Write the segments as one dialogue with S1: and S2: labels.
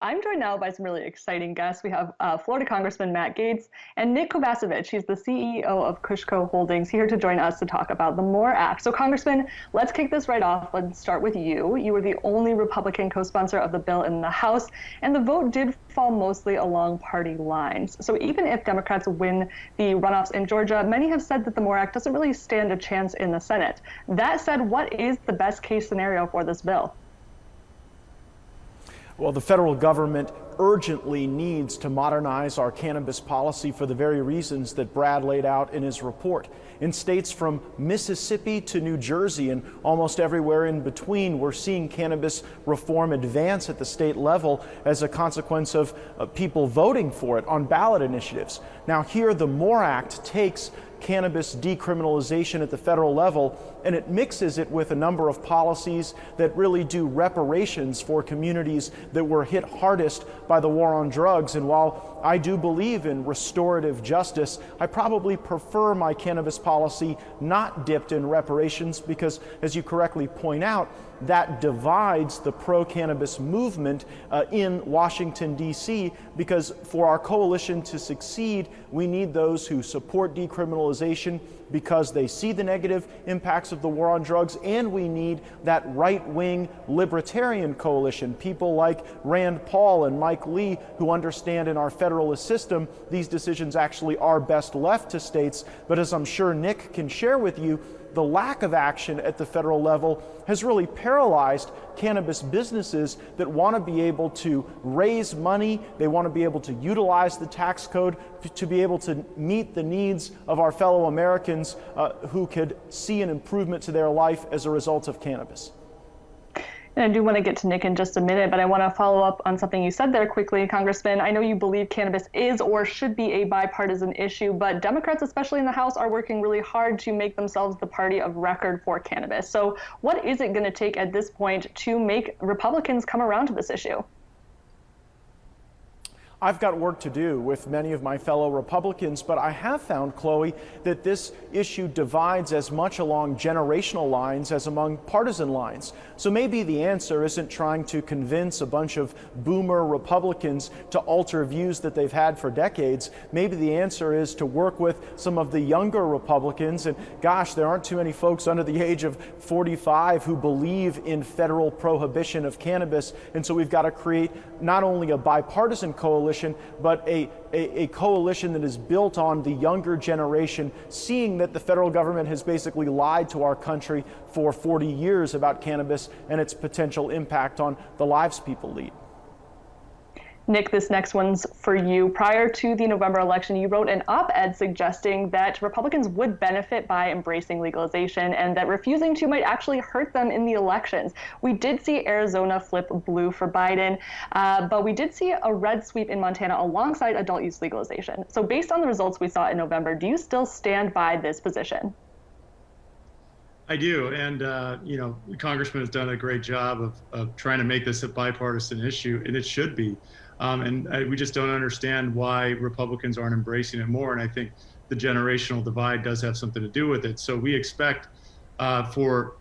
S1: I'm joined now by some really exciting guests. We have Florida Congressman Matt Gaetz and Nick Kovacevich. He's the CEO of KushCo Holdings, here to join us to talk about the MORE Act. So, Congressman, let's kick this right off. Let's start with you. You were the only Republican co-sponsor of the bill in the House, and the vote did fall mostly along party lines. So even if Democrats win the runoffs in Georgia, many have said that the MORE Act doesn't really stand a chance in the Senate. That said, what is the best case scenario for this bill?
S2: Well, the federal government urgently needs to modernize our cannabis policy for the very reasons that Brad laid out in his report. In states from Mississippi to New Jersey and almost everywhere in between, we're seeing cannabis reform advance at the state level as a consequence of people voting for it on ballot initiatives. Now here, the MORE Act takes cannabis decriminalization at the federal level, and it mixes it with a number of policies that really do reparations for communities that were hit hardest by the war on drugs. And while I do believe in restorative justice, I probably prefer my cannabis policy not dipped in reparations because, as you correctly point out, that divides the pro-cannabis movement in Washington, D.C., because for our coalition to succeed, we need those who support decriminalization because they see the negative impacts of the war on drugs, and we need that right-wing libertarian coalition, people like Rand Paul and Mike Lee, who understand in our federalist system these decisions actually are best left to states. But as I'm sure Nick can share with you, the lack of action at the federal level has really paralyzed cannabis businesses that want to be able to raise money. They want to be able to utilize the tax code to be able to meet the needs of our fellow Americans who could see an improvement to their life as a result of cannabis.
S1: And I do want to get to Nick in just a minute, but I want to follow up on something you said there quickly, Congressman. I know you believe cannabis is or should be a bipartisan issue, but Democrats, especially in the House, are working really hard to make themselves the party of record for cannabis. So what is it going to take at this point to make Republicans come around to this issue?
S2: I've got work to do with many of my fellow Republicans, but I have found, Chloe, that this issue divides as much along generational lines as among partisan lines. So maybe the answer isn't trying to convince a bunch of boomer Republicans to alter views that they've had for decades. Maybe the answer is to work with some of the younger Republicans. And gosh, there aren't too many folks under the age of 45 who believe in federal prohibition of cannabis. And so we've got to create not only a bipartisan coalition, but a coalition that is built on the younger generation, seeing that the federal government has basically lied to our country for 40 years about cannabis and its potential impact on the lives people lead.
S1: Nick, this next one's for you. Prior to the November election, you wrote an op-ed suggesting that Republicans would benefit by embracing legalization and that refusing to might actually hurt them in the elections. We did see Arizona flip blue for Biden, but we did see a red sweep in Montana alongside adult use legalization. So based on the results we saw in November, do you still stand by this position?
S3: I do, and the Congressman has done a great job of trying to make this a bipartisan issue, and it should be. We just don't understand why Republicans aren't embracing it more, and I think the generational divide does have something to do with it. So we expect for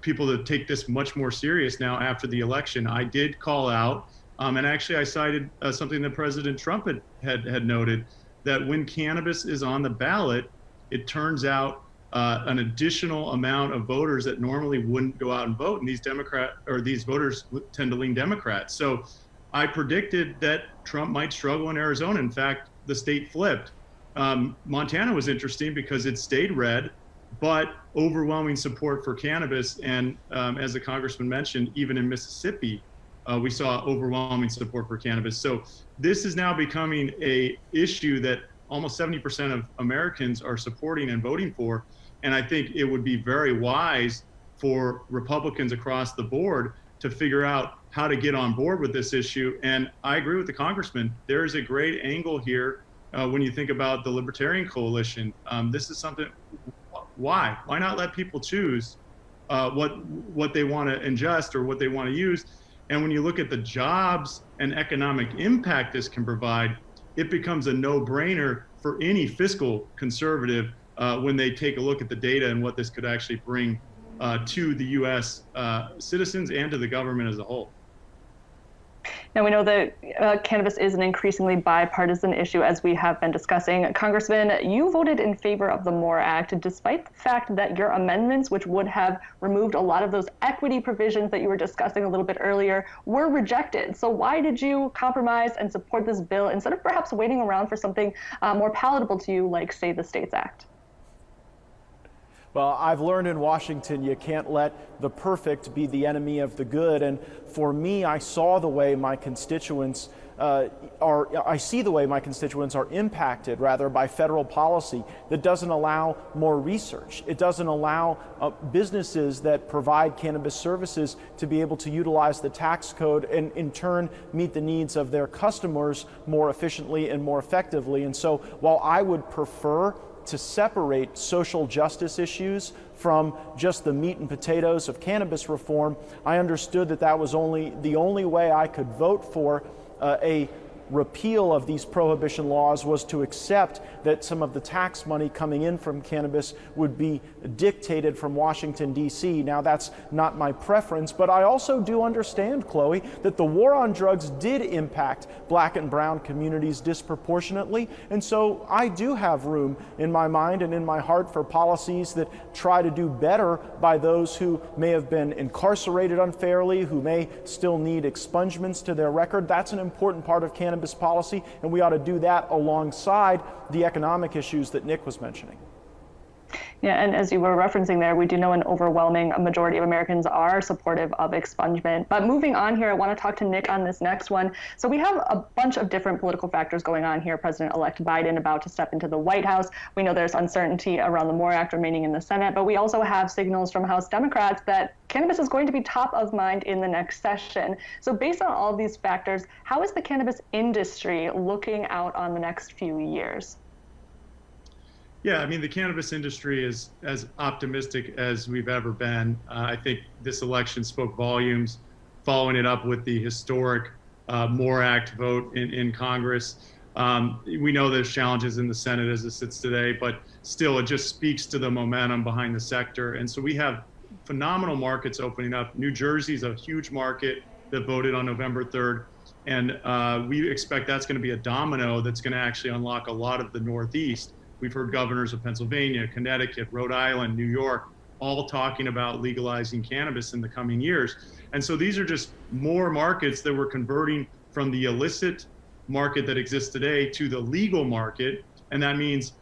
S3: people to take this much more serious now after the election. I did call out, and actually I cited something that President Trump had noted, that when cannabis is on the ballot, it turns out an additional amount of voters that normally wouldn't go out and vote, and these voters tend to lean Democrat. So I predicted that Trump might struggle in Arizona. In fact, the state flipped. Montana was interesting because it stayed red, but overwhelming support for cannabis. And as the Congressman mentioned, even in Mississippi, we saw overwhelming support for cannabis. So this is now becoming an issue that almost 70% of Americans are supporting and voting for. And I think it would be very wise for Republicans across the board to figure out how to get on board with this issue. And I agree with the Congressman. There is a great angle here when you think about the Libertarian Coalition. This is something, why not let people choose what they want to ingest or what they want to use? And when you look at the jobs and economic impact this can provide, it becomes a no-brainer for any fiscal conservative when they take a look at the data and what this could actually bring to the U.S. Citizens and to the government as a whole.
S1: Now, we know that cannabis is an increasingly bipartisan issue, as we have been discussing. Congressman, you voted in favor of the MORE Act, despite the fact that your amendments, which would have removed a lot of those equity provisions that you were discussing a little bit earlier, were rejected. So why did you compromise and support this bill instead of perhaps waiting around for something more palatable to you, like, say, the STATES Act?
S2: Well, I've learned in Washington you can't let the perfect be the enemy of the good. And for me, I saw the way my constituents I see the way my constituents are impacted, rather, by federal policy that doesn't allow more research. It doesn't allow businesses that provide cannabis services to be able to utilize the tax code and in turn meet the needs of their customers more efficiently and more effectively. And so while I would prefer to separate social justice issues from just the meat and potatoes of cannabis reform, I understood that that was the only way I could vote for a repeal of these prohibition laws was to accept that some of the tax money coming in from cannabis would be dictated from Washington, D.C. Now, that's not my preference, but I also do understand, Chloe, that the war on drugs did impact Black and brown communities disproportionately, and so I do have room in my mind and in my heart for policies that try to do better by those who may have been incarcerated unfairly, who may still need expungements to their record. That's an important part of cannabis policy, and we ought to do that alongside the economic issues that Nick was mentioning.
S1: Yeah, and as you were referencing there, we do know an overwhelming majority of Americans are supportive of expungement. But moving on here, I want to talk to Nick on this next one. So we have a bunch of different political factors going on here. President-elect Biden about to step into the White House. We know there's uncertainty around the MORE Act remaining in the Senate, but we also have signals from House Democrats that cannabis is going to be top of mind in the next session. So based on all of these factors, how is the cannabis industry looking out on the next few years?
S3: Yeah, I mean, the cannabis industry is as optimistic as we've ever been. I think this election spoke volumes, following it up with the historic MORE Act vote in Congress. We know there's challenges in the Senate as it sits today, but still it just speaks to the momentum behind the sector. And so we have phenomenal markets opening up. New Jersey's a huge market that voted on November 3rd. And we expect that's going to be a domino that's going to actually unlock a lot of the Northeast. We've heard governors of Pennsylvania, Connecticut, Rhode Island, New York, all talking about legalizing cannabis in the coming years. And so these are just more markets that we're converting from the illicit market that exists today to the legal market. And that means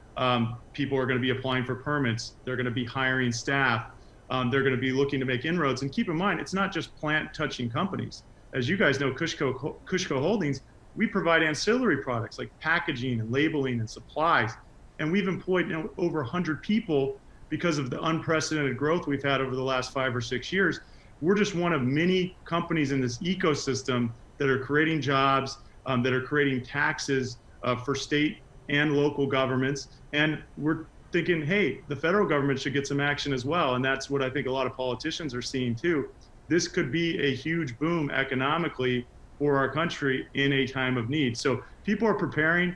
S3: people are going to be applying for permits. They're going to be hiring staff. They're going to be looking to make inroads. And keep in mind, it's not just plant-touching companies. As you guys know, KushCo Holdings, we provide ancillary products like packaging and labeling and supplies. And we've employed over 100 people because of the unprecedented growth we've had over the last 5 or 6 years. We're just one of many companies in this ecosystem that are creating jobs, that are creating taxes for state and local governments. And we're thinking, hey, the federal government should get some action as well. And that's what I think a lot of politicians are seeing too. This could be a huge boom economically for our country in a time of need. So people are preparing.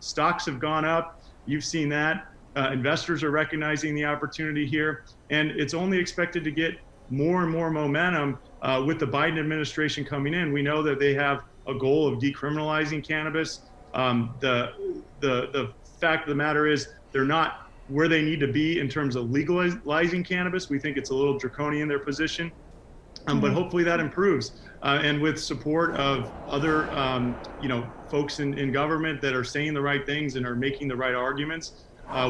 S3: Stocks have gone up. You've seen that. Investors are recognizing the opportunity here, and it's only expected to get more and more momentum with the Biden administration coming in. We know that they have a goal of decriminalizing cannabis. The fact of the matter is they're not where they need to be in terms of legalizing cannabis. We think it's a little draconian, their position, but hopefully that improves. And with support of other, folks in government that are saying the right things and are making the right arguments,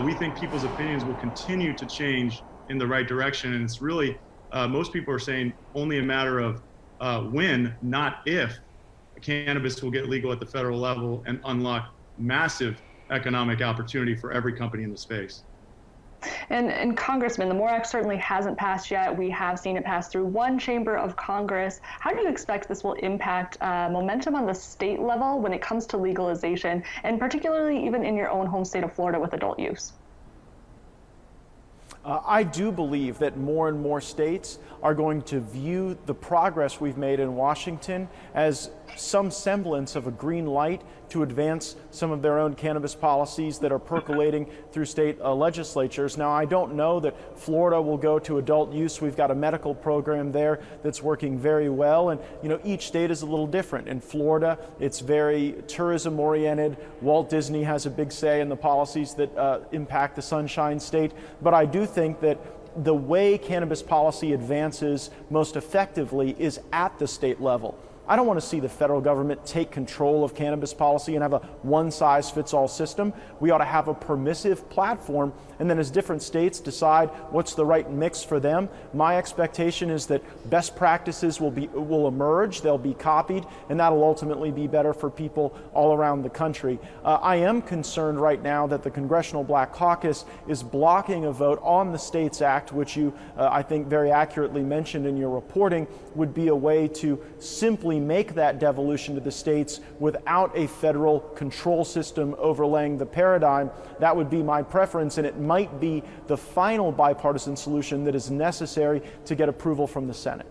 S3: we think people's opinions will continue to change in the right direction. And it's really, most people are saying only a matter of when, not if, cannabis will get legal at the federal level and unlock massive economic opportunity for every company in the space.
S1: And Congressman, the MORE Act certainly hasn't passed yet. We have seen it pass through one chamber of Congress. How do you expect this will impact momentum on the state level when it comes to legalization, and particularly even in your own home state of Florida with adult use?
S2: I do believe that more and more states are going to view the progress we've made in Washington as some semblance of a green light to advance some of their own cannabis policies that are percolating through state legislatures. Now, I don't know that Florida will go to adult use. We've got a medical program there that's working very well, and each state is a little different. In Florida, it's very tourism oriented. Walt Disney has a big say in the policies that impact the Sunshine State, but I do think that the way cannabis policy advances most effectively is at the state level. I don't want to see the federal government take control of cannabis policy and have a one-size-fits-all system. We ought to have a permissive platform, and then as different states decide what's the right mix for them, my expectation is that best practices will emerge, they'll be copied, and that'll ultimately be better for people all around the country. I am concerned right now that the Congressional Black Caucus is blocking a vote on the States Act, which you, I think, very accurately mentioned in your reporting, would be a way to simply make that devolution to the states without a federal control system overlaying the paradigm. That would be my preference, and it might be the final bipartisan solution that is necessary to get approval from the Senate.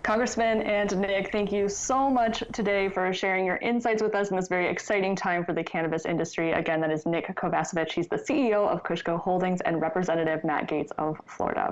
S1: Congressman and Nick, thank you so much today for sharing your insights with us in this very exciting time for the cannabis industry. Again, that is Nick Kovacevich. He's the CEO of KushCo Holdings, and Representative Matt Gaetz of Florida.